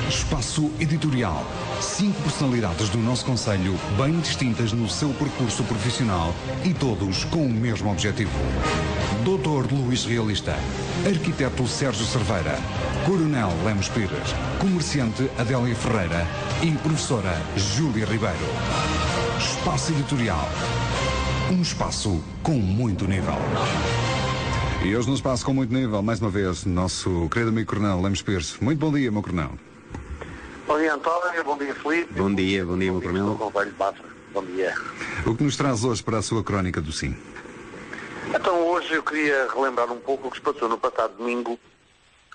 Espaço Editorial. 5 personalidades do nosso concelho, bem distintas no seu percurso profissional e todos com o mesmo objetivo. Doutor Luís Realista, Arquiteto Sérgio Cerveira, Coronel Lemos Pires, Comerciante Adélia Ferreira e Professora Júlia Ribeiro. Espaço Editorial. Um espaço com muito nível. E hoje no espaço com muito nível, mais uma vez, nosso querido amigo Coronel Lemos Pires. Muito bom dia, meu Coronel. Bom dia, António. Bom dia, Felipe. Bom dia, meu Coronel. Bom dia. O que nos traz hoje para a sua crónica do Sim? Então, hoje eu queria relembrar um pouco o que se passou no passado domingo,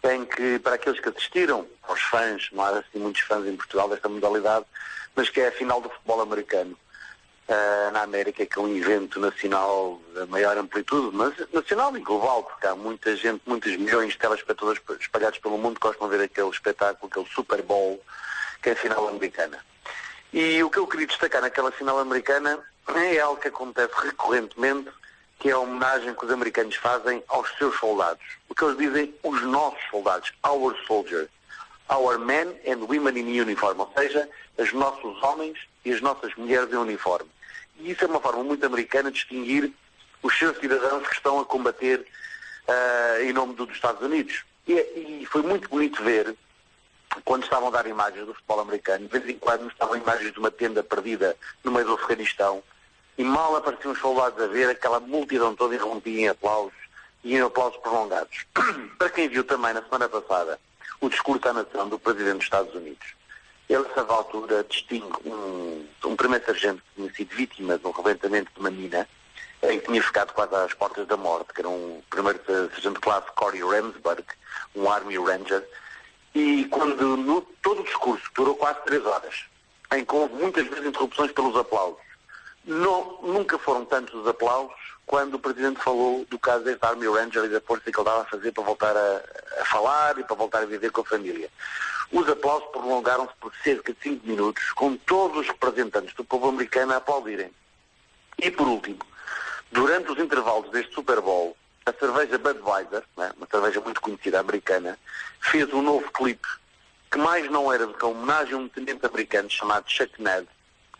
em que, para aqueles que assistiram, aos fãs, não há assim muitos fãs em Portugal desta modalidade, mas que é a final do futebol americano. Na América, que é um evento nacional da maior amplitude, mas nacional e global, porque há muita gente, muitos milhões de telespectadores espalhados pelo mundo que gostam de ver aquele espetáculo, aquele Super Bowl, que é a final americana. E o que eu queria destacar naquela final americana é algo que acontece recorrentemente, que é a homenagem que os americanos fazem aos seus soldados. O que eles dizem, os nossos soldados, our soldiers, our men and women in uniform, ou seja, os nossos homens e as nossas mulheres em uniforme. E isso é uma forma muito americana de distinguir os seus cidadãos que estão a combater em nome dos Estados Unidos. E foi muito bonito ver, quando estavam a dar imagens do futebol americano, de vez em quando estavam imagens de uma tenda perdida no meio do Afeganistão, e mal apareciam os soldados a ver, aquela multidão toda irrompia em aplausos, e em aplausos prolongados. Para quem viu também, na semana passada, o discurso à nação do Presidente dos Estados Unidos, ele, a certa altura, distingue um primeiro sargento que tinha sido vítima de um rebentamento de uma mina, em que tinha ficado quase às portas da morte, que era um primeiro sargento de classe, Corey Ramsburg, um Army Ranger, e quando todo o discurso, que durou quase 3 horas, em que houve muitas vezes interrupções pelos aplausos, nunca foram tantos os aplausos quando o Presidente falou do caso deste Army Ranger e da força que ele estava a fazer para voltar a falar e para voltar a viver com a família. Os aplausos prolongaram-se por cerca de 5 minutos, com todos os representantes do povo americano a aplaudirem. E por último, durante os intervalos deste Super Bowl, a cerveja Budweiser, uma cerveja muito conhecida americana, fez um novo clipe, que mais não era do que a homenagem a um tenente americano chamado Chuck Ned,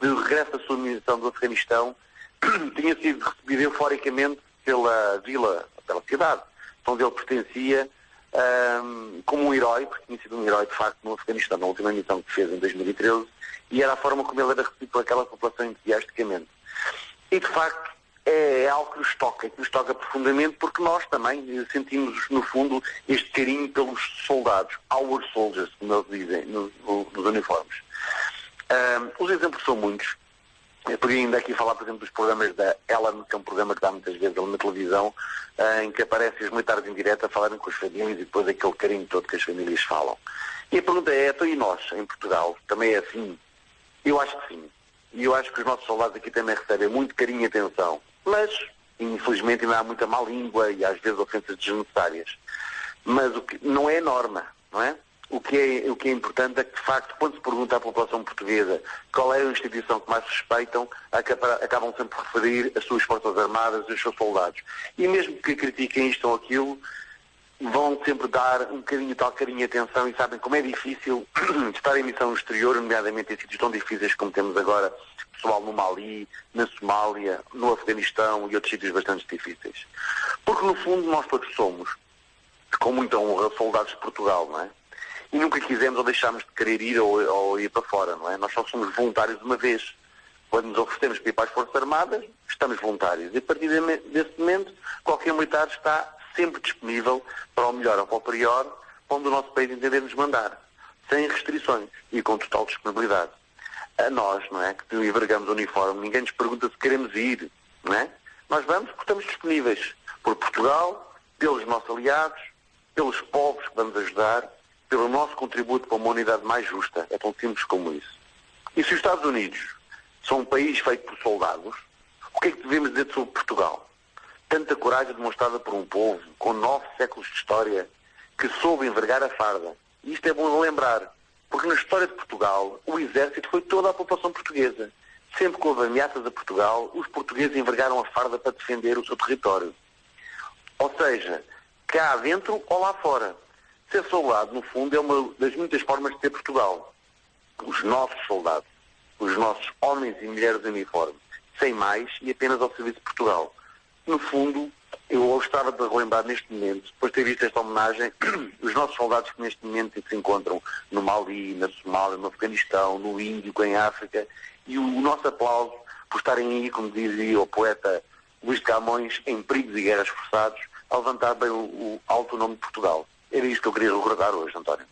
de regresso à sua missão do Afeganistão, tinha sido recebido euforicamente pela vila, pela cidade, onde ele pertencia, como um herói, porque tinha sido um herói de facto no Afeganistão, na última missão que fez em 2013, e era a forma como ele era recebido por aquela população entusiasticamente. E de facto é algo que nos toca profundamente, porque nós também sentimos no fundo este carinho pelos soldados, our soldiers, como eles dizem nos uniformes. Os exemplos são muitos. Eu podia ainda aqui falar, por exemplo, dos programas da Ellen, que é um programa que dá muitas vezes na televisão, em que aparecem os militares em direto a falarem com as famílias e depois aquele carinho todo que as famílias falam. E a pergunta é, então e nós, em Portugal, também é assim? Eu acho que sim. E eu acho que os nossos soldados aqui também recebem muito carinho e atenção. Mas, infelizmente, ainda há muita má língua e às vezes ofensas desnecessárias. Mas o que não é a norma, não é? O que é importante é que, de facto, quando se pergunta à população portuguesa qual é a instituição que mais respeitam, acabam sempre por referir as suas Forças Armadas e os seus soldados. E mesmo que critiquem isto ou aquilo, vão sempre dar um bocadinho, tal carinho e atenção, e sabem como é difícil estar em missão no exterior, nomeadamente em sítios tão difíceis como temos agora, pessoal no Mali, na Somália, no Afeganistão e outros sítios bastante difíceis. Porque, no fundo, nós todos somos, com muita honra, soldados de Portugal, não é? E nunca quisemos ou deixámos de querer ir ou ir para fora, não é? Nós só somos voluntários uma vez. Quando nos oferecemos para ir para as Forças Armadas, estamos voluntários. E a partir desse momento, qualquer militar está sempre disponível para o melhor ou para o pior, onde o nosso país entender nos mandar, sem restrições e com total disponibilidade. A nós, não é, que envergamos o uniforme, ninguém nos pergunta se queremos ir, não é? Nós vamos porque estamos disponíveis por Portugal, pelos nossos aliados, pelos povos que vamos ajudar, pelo nosso contributo para uma humanidade mais justa. É tão simples como isso. E se os Estados Unidos são um país feito por soldados, o que é que devemos dizer sobre Portugal? Tanta coragem demonstrada por um povo com 9 séculos de história que soube envergar a farda. E isto é bom lembrar, porque na história de Portugal o exército foi toda a população portuguesa. Sempre que houve ameaças a Portugal, os portugueses envergaram a farda para defender o seu território. Ou seja, cá dentro ou lá fora. Ser soldado, no fundo, é uma das muitas formas de ter Portugal. Os nossos soldados, os nossos homens e mulheres de uniforme, sem mais e apenas ao serviço de Portugal. No fundo, eu gostava de relembrar neste momento, depois de ter visto esta homenagem, os nossos soldados que neste momento se encontram no Mali, na Somália, no Afeganistão, no Índico, em África, e o nosso aplauso por estarem aí, como dizia o poeta Luís de Camões, em perigos e guerras forçados, a levantar bem o alto nome de Portugal. Era isto que eu queria recordar hoje, António.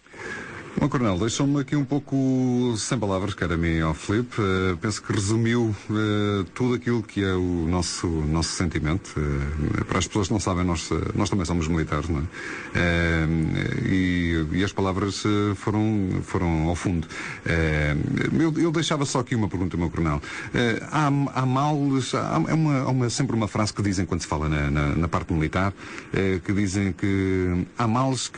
Bom, Coronel, deixou-me aqui um pouco sem palavras, quer a mim e ao Filipe. Penso que resumiu tudo aquilo que é o nosso sentimento. Para as pessoas que não sabem, nós também somos militares, não é? E as palavras foram ao fundo. Eu deixava só aqui uma pergunta, meu Coronel. Há males, há sempre uma frase que dizem quando se fala na parte militar, que dizem que há males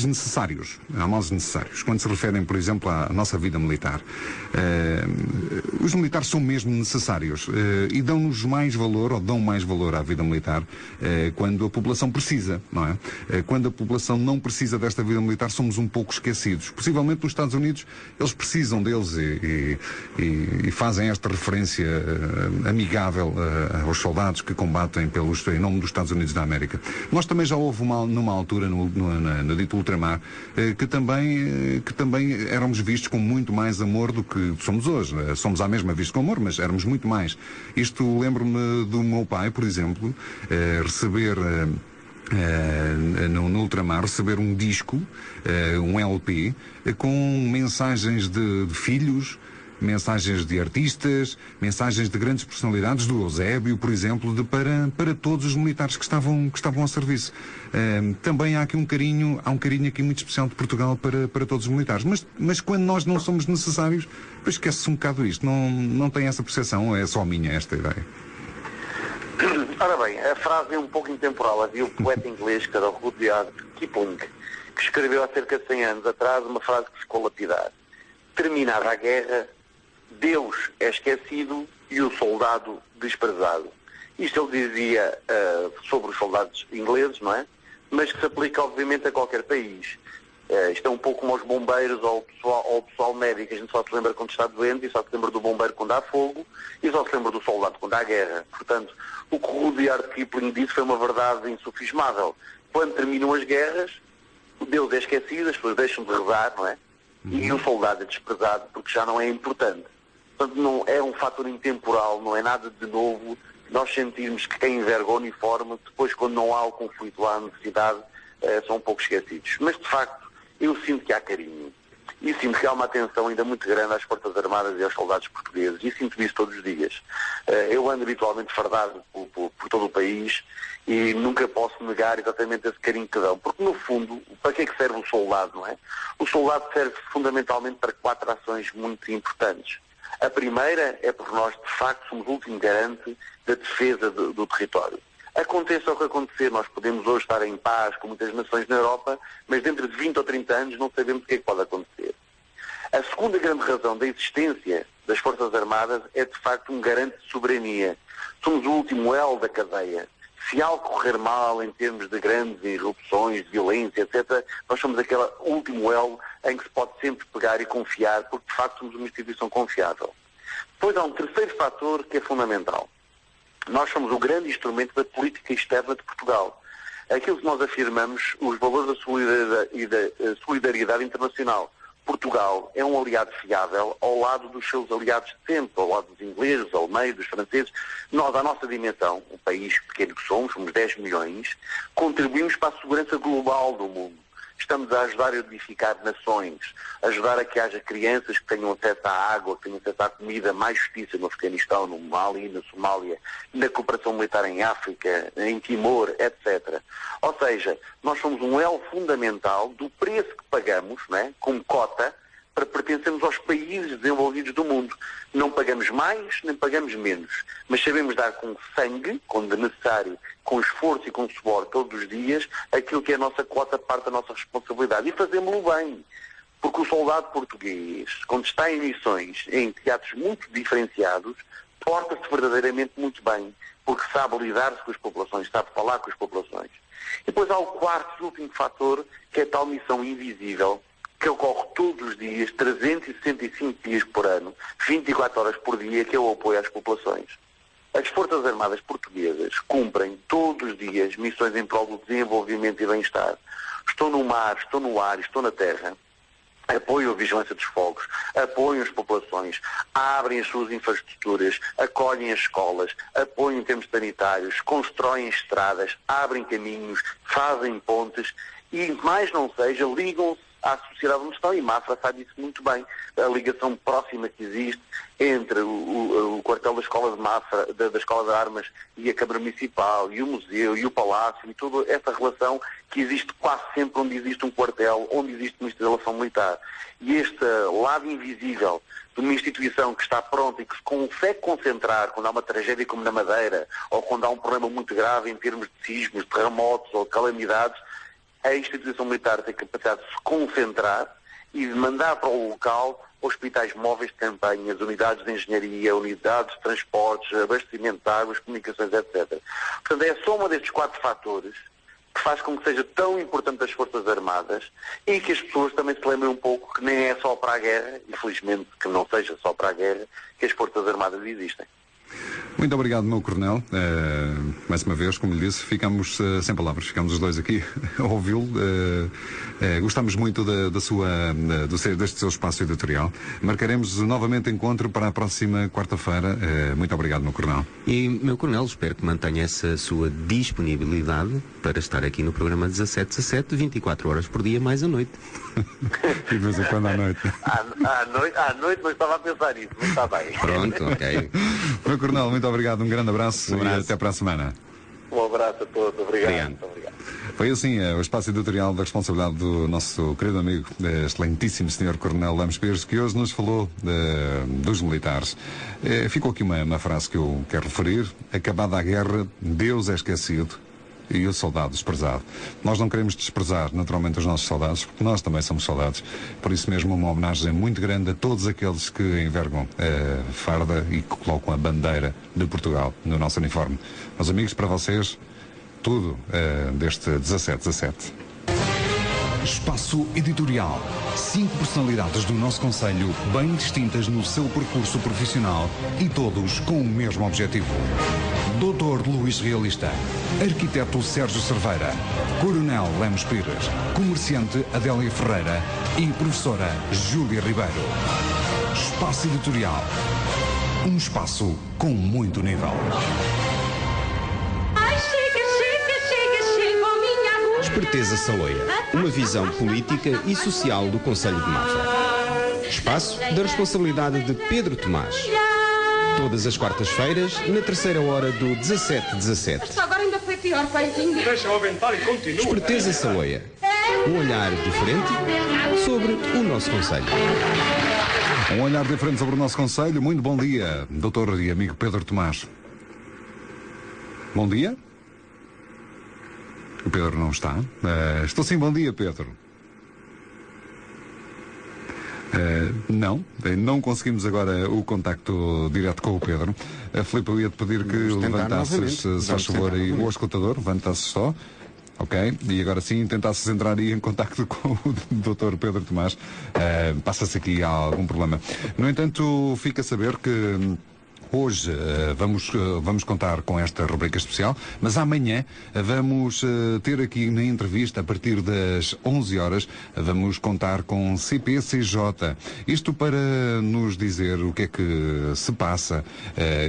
necessários. Há males necessários. Quando se referem, por exemplo, à nossa vida militar. Os militares são mesmo necessários e dão-nos mais valor, ou dão mais valor à vida militar, quando a população precisa, não é? Quando a população não precisa desta vida militar, somos um pouco esquecidos. Possivelmente nos Estados Unidos, eles precisam deles e fazem esta referência amigável aos soldados que combatem em nome dos Estados Unidos da América. Nós também já houve numa altura, no dito ultramar, que também éramos vistos com muito mais amor do que somos hoje. Somos à mesma vistos com amor, mas éramos muito mais. Isto lembro-me do meu pai, por exemplo, receber no ultramar, receber um disco, um LP, com mensagens de filhos, mensagens de artistas, mensagens de grandes personalidades, do Eusébio, por exemplo, para todos os militares que estavam ao serviço. Também há aqui um carinho aqui muito especial de Portugal para todos os militares. Mas quando nós não somos necessários, depois esquece-se um bocado isto. Não tem essa percepção, ou é só minha esta ideia? Ora bem, a frase é um pouco intemporal. Havia um poeta inglês, que era o Rudyard Kipling, que escreveu há cerca de 100 anos atrás uma frase que ficou lapidar. Terminada a guerra, Deus é esquecido e o soldado desprezado. Isto ele dizia sobre os soldados ingleses, não é? Mas que se aplica obviamente a qualquer país. Isto é um pouco como aos bombeiros ou ao pessoal médico. A gente só se lembra quando está doente e só se lembra do bombeiro quando há fogo e só se lembra do soldado quando há guerra. Portanto, o que o Rudyard Kipling disse foi uma verdade insufismável. Quando terminam as guerras, Deus é esquecido, as pessoas deixam de rezar, não é? E o soldado é desprezado porque já não é importante. Portanto, não é um fator intemporal, não é nada de novo. Nós sentirmos que quem enverga o uniforme, depois quando não há o conflito, há a necessidade, são um pouco esquecidos. Mas, de facto, eu sinto que há carinho. E sinto que há uma atenção ainda muito grande às Forças Armadas e aos soldados portugueses. E sinto isso todos os dias. Eu ando habitualmente fardado por todo o país e nunca posso negar exatamente esse carinho que dão. Porque, no fundo, para que é que serve o soldado, não é? O soldado serve fundamentalmente para 4 ações muito importantes. A primeira é porque nós, de facto, somos o último garante da defesa do território. Aconteça o que acontecer, nós podemos hoje estar em paz com muitas nações na Europa, mas dentro de 20 ou 30 anos não sabemos o que é que pode acontecer. A segunda grande razão da existência das Forças Armadas é, de facto, um garante de soberania. Somos o último elo da cadeia. Se algo correr mal em termos de grandes irrupções, de violência, etc., nós somos aquele último elo em que se pode sempre pegar e confiar, porque de facto somos uma instituição confiável. Depois há um terceiro fator que é fundamental. Nós somos o grande instrumento da política externa de Portugal. Aquilo que nós afirmamos, os valores da solidariedade internacional. Portugal é um aliado fiável ao lado dos seus aliados de sempre, ao lado dos ingleses, dos alemães, dos franceses. Nós, à nossa dimensão, um país pequeno que somos 10 milhões, contribuímos para a segurança global do mundo. Estamos a ajudar a edificar nações, ajudar a que haja crianças que tenham acesso à água, que tenham acesso à comida, mais justiça no Afeganistão, no Mali, na Somália, na cooperação militar em África, em Timor, etc. Ou seja, nós somos um elo fundamental do preço que pagamos, não é, como cota, para pertencermos aos países desenvolvidos do mundo. Não pagamos mais, nem pagamos menos, mas sabemos dar com sangue, quando necessário, com esforço e com suor todos os dias, aquilo que é a nossa cota, parte da nossa responsabilidade. E fazemos-lo bem, porque o soldado português, quando está em missões, em teatros muito diferenciados, porta-se verdadeiramente muito bem, porque sabe lidar-se com as populações, sabe falar com as populações. E depois há o quarto e último fator, que é a tal missão invisível, que ocorre todos os dias, 365 dias por ano, 24 horas por dia, que é o apoio às populações. As Forças Armadas Portuguesas cumprem todos os dias missões em prol do desenvolvimento e bem-estar. Estou no mar, estou no ar, estou na terra. Apoiam a vigilância dos fogos, apoiam as populações, abrem as suas infraestruturas, acolhem as escolas, apoiam em termos sanitários, constroem estradas, abrem caminhos, fazem pontes e, mais não seja, ligam-se à sociedade onde estão, e Mafra sabe isso muito bem, a ligação próxima que existe entre o quartel da Escola de Mafra, da Escola de Armas e a Câmara Municipal, e o Museu, e o Palácio, e toda essa relação que existe quase sempre onde existe um quartel, onde existe uma instalação militar. E este lado invisível de uma instituição que está pronta e que se consegue concentrar quando há uma tragédia como na Madeira, ou quando há um problema muito grave em termos de sismos, terremotos ou calamidades, a instituição militar tem capacidade de se concentrar e de mandar para o local hospitais móveis de campanhas, unidades de engenharia, unidades de transportes, abastecimento de águas, comunicações, etc. Portanto, é a soma destes 4 fatores que faz com que seja tão importante as Forças Armadas e que as pessoas também se lembrem um pouco que nem é só para a guerra, infelizmente que não seja só para a guerra, que as Forças Armadas existem. Muito obrigado, meu coronel. Mais uma vez, como lhe disse, ficamos sem palavras, ficamos os dois aqui a ouvi-lo. Gostamos muito deste seu espaço editorial. Marcaremos novamente encontro para a próxima quarta-feira. Muito obrigado, meu coronel. E, meu coronel, espero que mantenha essa sua disponibilidade para estar aqui no programa 1717, 24 horas por dia, mais à noite. E de vez em quando à noite. À noite, mas estava a pensar nisso, mas está bem. Pronto, ok. Meu coronel, muito obrigado, um grande abraço, e até para a semana. Um abraço a todos, obrigado. Muito obrigado. Foi assim o espaço editorial da responsabilidade do nosso querido amigo, excelentíssimo Sr. Coronel Lemos Pires, que hoje nos falou dos militares. Ficou aqui uma frase que eu quero referir: acabada a guerra, Deus é esquecido e o soldado desprezado. Nós não queremos desprezar naturalmente os nossos soldados, porque nós também somos soldados. Por isso mesmo, uma homenagem muito grande a todos aqueles que envergam a farda e que colocam a bandeira de Portugal no nosso uniforme. Meus amigos, para vocês, tudo deste 1717. Espaço Editorial. 5 personalidades do nosso concelho, bem distintas no seu percurso profissional e todos com o mesmo objetivo. Doutor Luís Realista, Arquiteto Sérgio Cerveira, Coronel Lemos Pires, Comerciante Adélia Ferreira e Professora Júlia Ribeiro. Espaço Editorial. Um espaço com muito nível. Esperteza Saloia, uma visão política e social do Concelho de Mafra. Espaço da responsabilidade de Pedro Tomás. Todas as quartas-feiras, na terceira hora do 1717. Agora ainda foi pior, paizinho. Deixa-o aventar e continua. Esperteza Saloia, um olhar diferente sobre o nosso Concelho. Um olhar diferente sobre o nosso concelho. Muito bom dia, doutor e amigo Pedro Tomás. Bom dia. O Pedro não está. Estou sim, bom dia, Pedro. Não conseguimos agora o contacto direto com o Pedro. Filipe, eu ia-te pedir que levantasses, se faz favor, aí o escutador, levantasses só. Ok? E agora sim, tentasses entrar aí em contacto com o Dr. Pedro Tomás. Passa-se aqui algum problema. No entanto, fica a saber que hoje vamos contar com esta rubrica especial, mas amanhã vamos ter aqui na entrevista, a partir das 11 horas, vamos contar com CPCJ. Isto para nos dizer o que é que se passa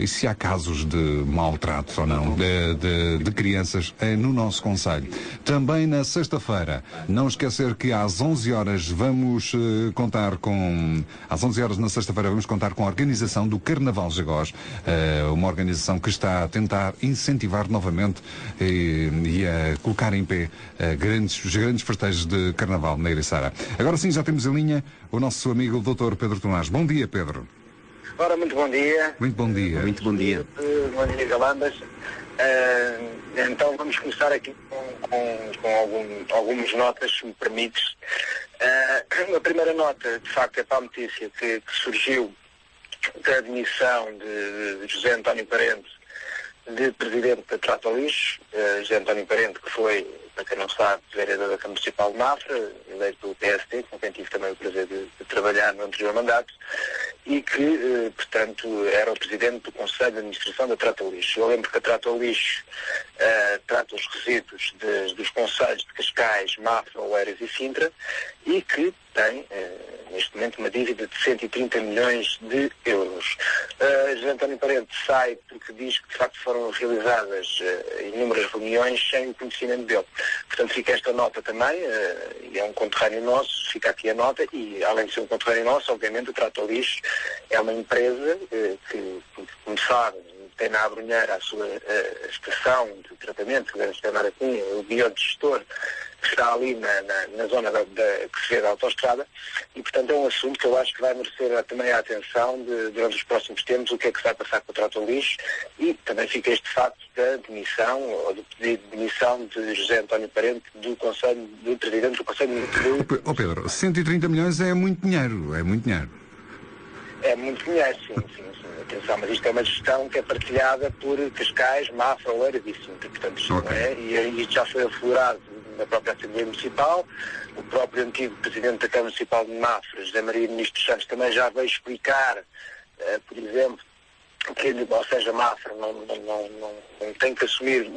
e se há casos de maltrato ou não de crianças no nosso concelho. Também na sexta-feira, não esquecer que às 11 horas vamos contar com... Às 11 horas na sexta-feira vamos contar com a organização do Carnaval Jagós, uma organização que está a tentar incentivar novamente e a colocar em pé os grandes festejos de Carnaval na Ericeira. Agora sim, já temos em linha o nosso amigo Dr. Pedro Tomás. Bom dia, Pedro. Ora, muito bom dia. Muito bom dia. Muito bom dia. Bom dia, Galandas. Então vamos começar aqui com algumas notas, se me permites. A primeira nota, de facto, é para a notícia que surgiu da admissão de José António Parente de presidente da Trata Lixo. José António Parente, que foi para quem não sabe, vereador da Câmara Municipal de Mafra, eleito pelo PSD, com quem tive também o prazer de trabalhar no anterior mandato, e que, portanto, era o presidente do Conselho de Administração da Trata Lixo. Eu lembro que a Trata Lixo trata os resíduos dos concelhos de Cascais, Mafra, Oeiras e Sintra, e que tem, neste momento, uma dívida de 130 milhões de euros. José António Parente sai porque diz que, de facto, foram realizadas inúmeras reuniões sem o conhecimento dele. Portanto, fica esta nota também, e é um conterrâneo nosso, fica aqui a nota, e, além de ser um conterrâneo nosso, obviamente, o Trata Lixo é uma empresa que, como sabe, tem na Abrunheira a sua estação de tratamento, deve chamar assim, o biodigestor, que está ali na zona que se vê da autoestrada, e portanto é um assunto que eu acho que vai merecer também a atenção durante os próximos tempos, o que é que se vai passar com o Trata Lixo, e também fica este facto da demissão, ou do pedido de demissão de José António Parente, do Presidente do Conselho de... Pedro, 130 milhões é muito dinheiro, é muito dinheiro. É muito dinheiro, sim. Atenção, mas isto é uma gestão que é partilhada por Cascais, Mafra, Oeiras e Sintra, portanto, isto não é, e isto já foi aflorado na própria Assembleia Municipal. O próprio antigo Presidente da Câmara Municipal de Mafra, José Maria Ministro Santos, também já veio explicar, por exemplo, que, ou seja, Mafra não tem que assumir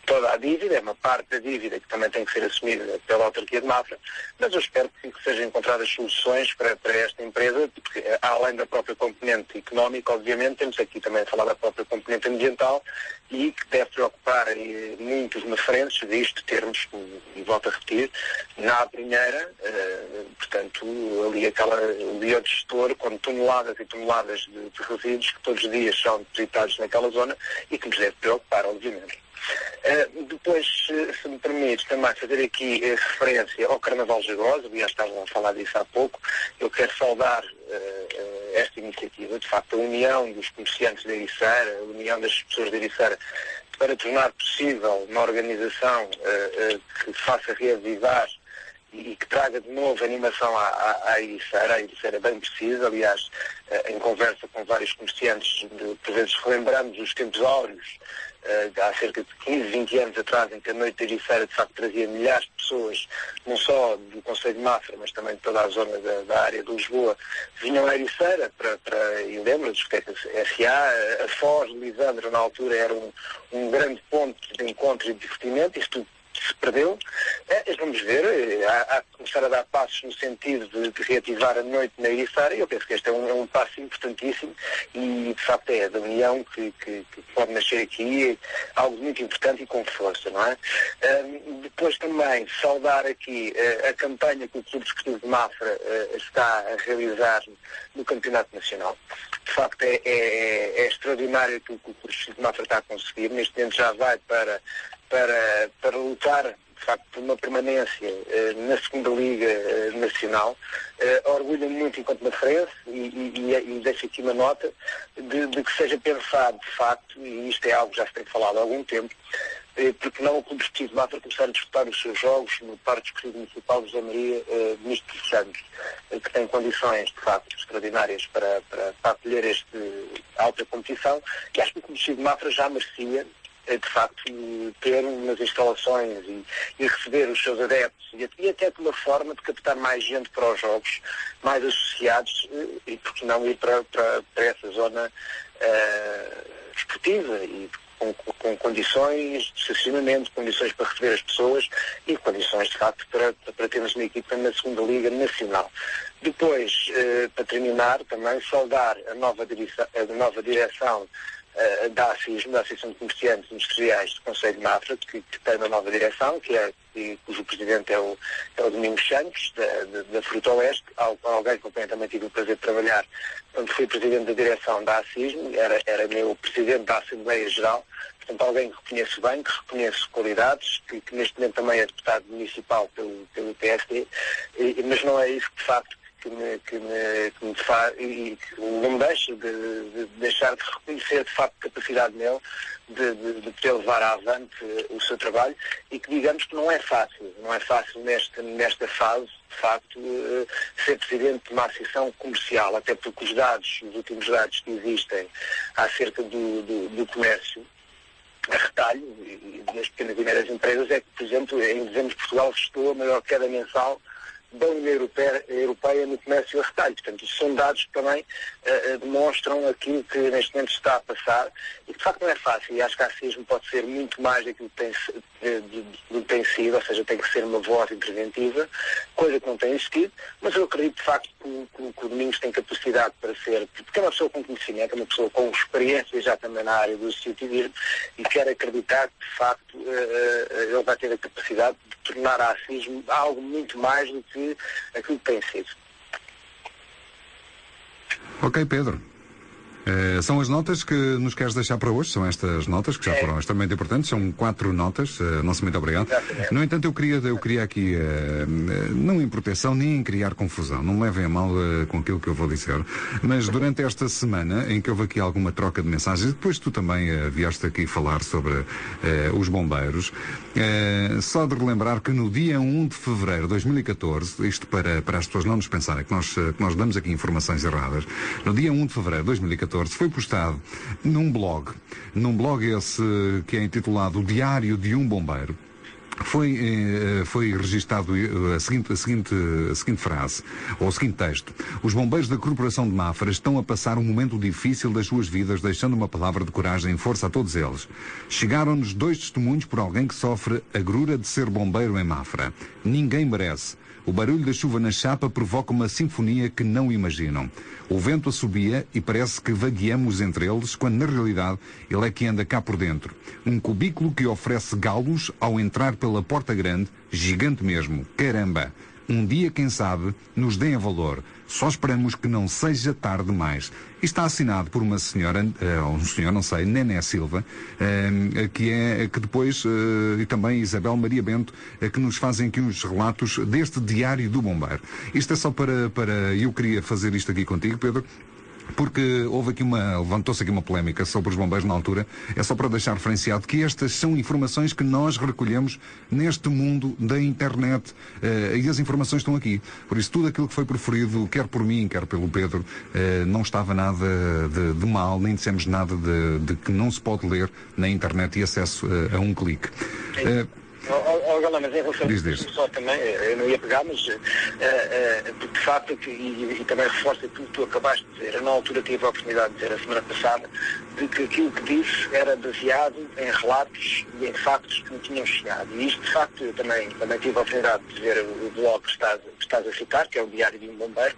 toda a dívida, é uma parte da dívida que também tem que ser assumida pela autarquia de Mafra, mas eu espero que sejam encontradas soluções para esta empresa, porque além da própria componente económica, obviamente, temos aqui também a falar da própria componente ambiental, e que deve preocupar muitos referentes disto, termos, e volto a repetir, na Abrunheira, portanto, ali o biodigestor, com toneladas e toneladas de resíduos que todos os dias são depositados naquela zona e que nos deve preocupar, obviamente. Depois, se me permite também fazer aqui referência ao Carnaval Jagoso, aliás estavam a falar disso há pouco, eu quero saudar esta iniciativa, de facto a união dos comerciantes da Ericeira, a união das pessoas da Ericeira, para tornar possível uma organização que faça reavivar e que traga de novo animação à Ericeira. A Ericeira bem precisa, aliás, em conversa com vários comerciantes, por vezes relembramos os tempos áureos, há cerca de 15, 20 anos atrás, em que a noite da Ericeira de facto trazia milhares de pessoas, não só do Conselho de Mafra, mas também de toda a zona da área de Lisboa, vinham à Ericeira e lembro, discotecas SA, a Foz de Lisandro na altura era um grande ponto de encontro e de divertimento, isto tudo se perdeu. Vamos ver, há que começar a dar passos no sentido de reativar a noite na Ericeira, e eu penso que este é um passo importantíssimo e de facto é da união que pode nascer aqui, algo muito importante e com força, não é? Depois também saudar aqui a campanha que o Clube Desportivo de Mafra está a realizar no Campeonato Nacional. De facto é extraordinário que o Clube Desportivo de Mafra está a conseguir, neste momento já vai para lutar, de facto, por uma permanência na segunda Liga Nacional. Orgulho-me muito enquanto mafrense e deixo aqui uma nota de que seja pensado, de facto, e isto é algo que já se tem falado há algum tempo, porque não o Clube Desportivo de Mafra começar a disputar os seus jogos no Parque Desportivo Municipal de José Maria Ministro Santos, que tem condições, de facto, extraordinárias para acolher esta alta competição, e acho que o Clube Desportivo de Mafra já merecia, de facto, ter umas instalações e receber os seus adeptos e até de uma forma de captar mais gente para os jogos, mais associados, e porque não ir para essa zona desportiva e com condições de estacionamento, condições para receber as pessoas e condições, de facto, para termos uma equipa na segunda Liga Nacional. Depois, para terminar, também saudar a nova direção da ACISM, da Associação de Comerciantes Industriais do Conselho de Mafra, que tem uma nova direção, cujo presidente é o Domingos Santos, da Fruta Oeste, alguém com quem também tive o prazer de trabalhar quando fui presidente da direção da ACISM, era meu presidente da Assembleia Geral, portanto alguém que reconheço bem, que reconheço qualidades, que neste momento também é deputado municipal pelo PSD, mas não é isso que de facto que me faz e que não me deixa de deixar de reconhecer de facto a capacidade nele de poder levar avante o seu trabalho, e que digamos que não é fácil nesta fase, de facto, ser presidente de uma associação comercial, até porque os últimos dados que existem acerca do comércio, a retalho e das pequenas e médias empresas é que, por exemplo, em dezembro Portugal registrou a maior queda mensal da União Europeia no comércio a retalho. Portanto, isso são dados que também demonstram aquilo que neste momento está a passar e que de facto não é fácil. E acho que a ACISM pode ser muito mais daquilo que tem sido, ou seja, tem que ser uma voz interventiva, coisa que não tem existido, mas eu acredito de facto que o Domingos tem capacidade para ser, porque é uma pessoa com conhecimento, é uma pessoa com experiência já também na área do associativismo e quero acreditar que de facto ele vai ter a capacidade de tornar a ACISM algo muito mais do que aquilo que tem sido. Ok, Pedro. São as notas que nos queres deixar para hoje? São estas notas que já foram extremamente importantes. São 4 notas. Nosso muito obrigado. Exatamente. No entanto, eu queria aqui, não em proteção nem em criar confusão, não me levem a mal com aquilo que eu vou dizer, mas durante esta semana em que houve aqui alguma troca de mensagens, depois tu também vieste aqui falar sobre os bombeiros, só de relembrar que no dia 1 de fevereiro de 2014, isto para as pessoas não nos pensarem que nós damos aqui informações erradas, no dia 1 de fevereiro de 2014, foi postado num blog esse que é intitulado O Diário de um Bombeiro. Foi registado a seguinte frase, ou o seguinte texto: os bombeiros da Corporação de Mafra estão a passar um momento difícil das suas vidas, deixando uma palavra de coragem e força a todos eles. Chegaram-nos 2 testemunhos por alguém que sofre a grura de ser bombeiro em Mafra. Ninguém merece. O barulho da chuva na chapa provoca uma sinfonia que não imaginam. O vento assobia e parece que vagueamos entre eles, quando na realidade ele é que anda cá por dentro. Um cubículo que oferece galos ao entrar pela porta grande, gigante mesmo. Caramba! Um dia, quem sabe, nos deem a valor. Só esperamos que não seja tarde demais. Isto está assinado por uma senhora, ou um senhor, não sei, Nené Silva, que depois, e também Isabel Maria Bento, que nos fazem aqui uns relatos deste Diário do Bombeiro. Isto é só eu queria fazer isto aqui contigo, Pedro, porque levantou-se aqui uma polémica sobre os bombeiros na altura. É só para deixar referenciado que estas são informações que nós recolhemos neste mundo da internet, e as informações estão aqui. Por isso, tudo aquilo que foi proferido, quer por mim, quer pelo Pedro, não estava nada de mal, nem dissemos nada de que não se pode ler na internet e acesso a um clique. Galão, mas em relação só também, eu não ia pegar, mas porque de facto, e também reforça aquilo que tu acabaste de dizer, eu na altura tive a oportunidade de dizer a semana passada, de que aquilo que disse era baseado em relatos e em factos que me tinham chegado. E isto, de facto, eu também tive a oportunidade de ver o blog que estás a citar, que é o Diário de um Bombeiro,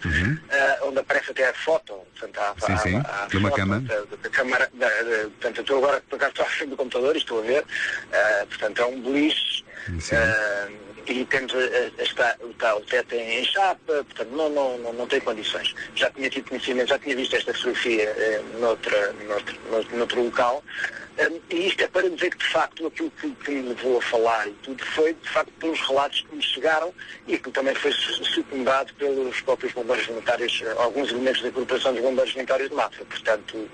onde aparece até a foto, portanto, a de uma cama. Da câmara, portanto, eu estou agora, por acaso, estou à frente do computador e estou a ver, portanto, é um beliche. E temos o teto em chapa, portanto não tem condições. Já tinha tido conhecimento, já tinha visto esta fotografia noutro local, e isto é para dizer que de facto aquilo que me levou a falar e tudo foi de facto pelos relatos que me chegaram e que também foi secundado pelos próprios bombeiros voluntários, alguns elementos da Corporação dos Bombeiros Voluntários de Mafra. Portanto,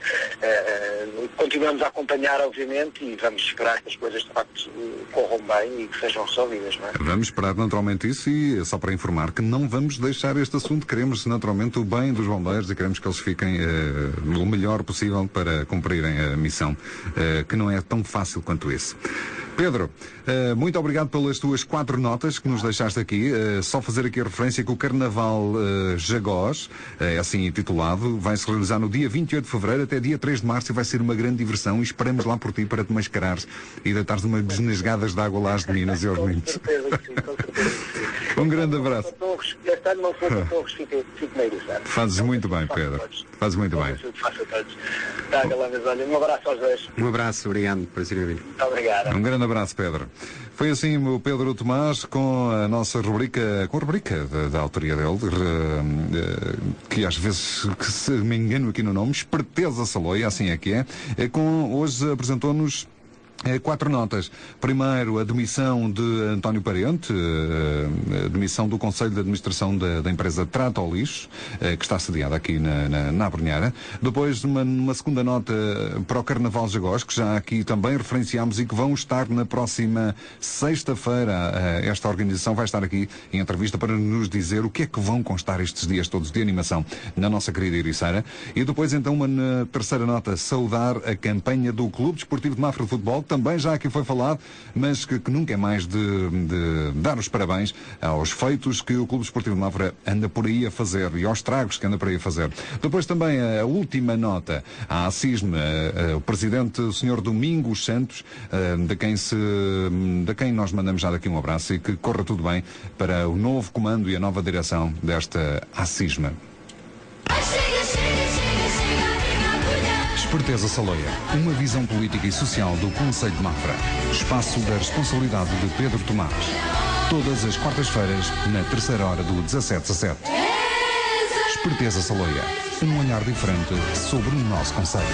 continuamos a acompanhar, obviamente, e vamos esperar que as coisas de facto corram bem e que sejam resolvidas, não é? Vamos esperar naturalmente isso, e só para informar que não vamos deixar este assunto. Queremos naturalmente o bem dos bombeiros e queremos que eles fiquem o melhor possível para cumprirem a missão, que não é tão fácil quanto isso. Pedro, muito obrigado pelas tuas 4 notas que nos deixaste aqui. Só fazer aqui a referência que o Carnaval Jagós, é assim intitulado, vai se realizar no dia 28 de fevereiro até dia 3 de março e vai ser uma grande diversão, e esperamos lá por ti para te mascarares e deitares umas besnesgadas de água lá às meninas e aos meninos. Um grande abraço. Este ano não foi para Torres, fico meio errado. Fazes muito bem, Pedro. Fazes muito bem. Faço a todos. Tá, galera, olha, um abraço aos dois. Um abraço, obrigado por terem vindo. Muito obrigado. Um grande abraço, Pedro. Foi assim o Pedro Tomás com a nossa rubrica, da autoria dele, que às vezes, que se me engano aqui no nome, Esperteza Saloia, assim é que é. Hoje apresentou-nos 4 notas. Primeiro, a demissão de António Parente, a demissão do Conselho de Administração da empresa Trata ao Lixo, que está sediada aqui na Abrunhara. Depois, uma segunda nota para o Carnaval Jagós, que já aqui também referenciámos e que vão estar na próxima sexta-feira. Esta organização vai estar aqui em entrevista para nos dizer o que é que vão constar estes dias todos de animação na nossa querida Ericeira. E depois, então, uma terceira nota, saudar a campanha do Clube Desportivo de Mafra de Futebol, também já aqui foi falado, mas que nunca é mais de dar os parabéns aos feitos que o Clube Desportivo de Mafra anda por aí a fazer e aos tragos que anda por aí a fazer. Depois também a última nota à ACISM, o presidente, o Sr. Domingos Santos, de quem nós mandamos já daqui um abraço e que corra tudo bem para o novo comando e a nova direção desta ACISM. Esperteza Saloia, uma visão política e social do Conselho de Mafra. Espaço da responsabilidade de Pedro Tomás. Todas as quartas-feiras, na terceira hora do 17-17. Esperteza Saloia, um olhar diferente sobre o nosso concelho.